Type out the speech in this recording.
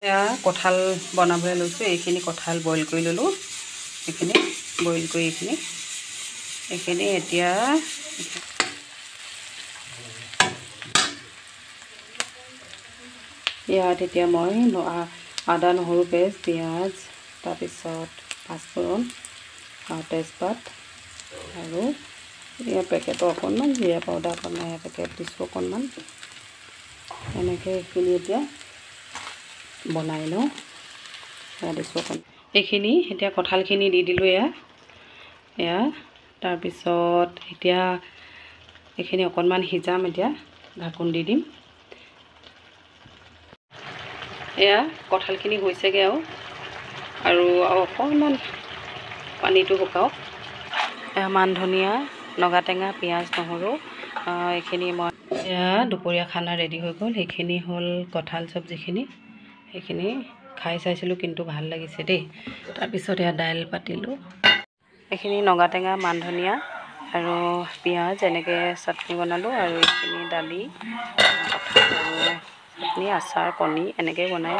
এয়া কঁঠাল বনাবলৈ লৈছোঁ। এইখিনি কঁঠাল বইল কৰি ল'লোঁ। এইখিনি বইল কৰি এইখিনি এতিয়া ইয়াত এতিয়া মই আদা নহৰু পেষ্ট, পিঁয়াজ, তাৰপিছত পাঁচফোৰণ, তেজপাত আৰু ইয়াৰ পেকেটৰ অকণমান জিৰা পাউডাৰ অকণমান পেকেট দিছোঁ অকণমান। এনেকৈ এইখিনি এতিয়া বনাই লওঁ। দিছোঁ অকণ। এইখিনি এতিয়া কঁঠালখিনি দি দিলোঁ এয়া তাৰপিছত এতিয়া এইখিনি অকণমান সিজাম। এতিয়া ঢাকোন দি দিম। এয়া কঁঠালখিনি হৈছেগৈ আৰু অকণমান পানীটো শুকাওক। মান ধনিয়া, নগা টেঙা, পিঁয়াজ, নহৰু এইখিনি মই এয়া দুপৰীয়া খানা ৰেডি হৈ গ'ল। সেইখিনি হ'ল কঁঠাল চব্জিখিনি। সেইখিনি খাই চাইছিলোঁ কিন্তু ভাল লাগিছে দেই। তাৰপিছত এয়া দাইল পাতিলোঁ। এইখিনি নগা টেঙা, মান ধনিয়া আৰু পিঁয়াজ এনেকৈ চাটনি বনালোঁ আৰু এইখিনি দালি, কঁঠাল আৰু চাটনি, আচাৰ, কণী এনেকৈ বনাই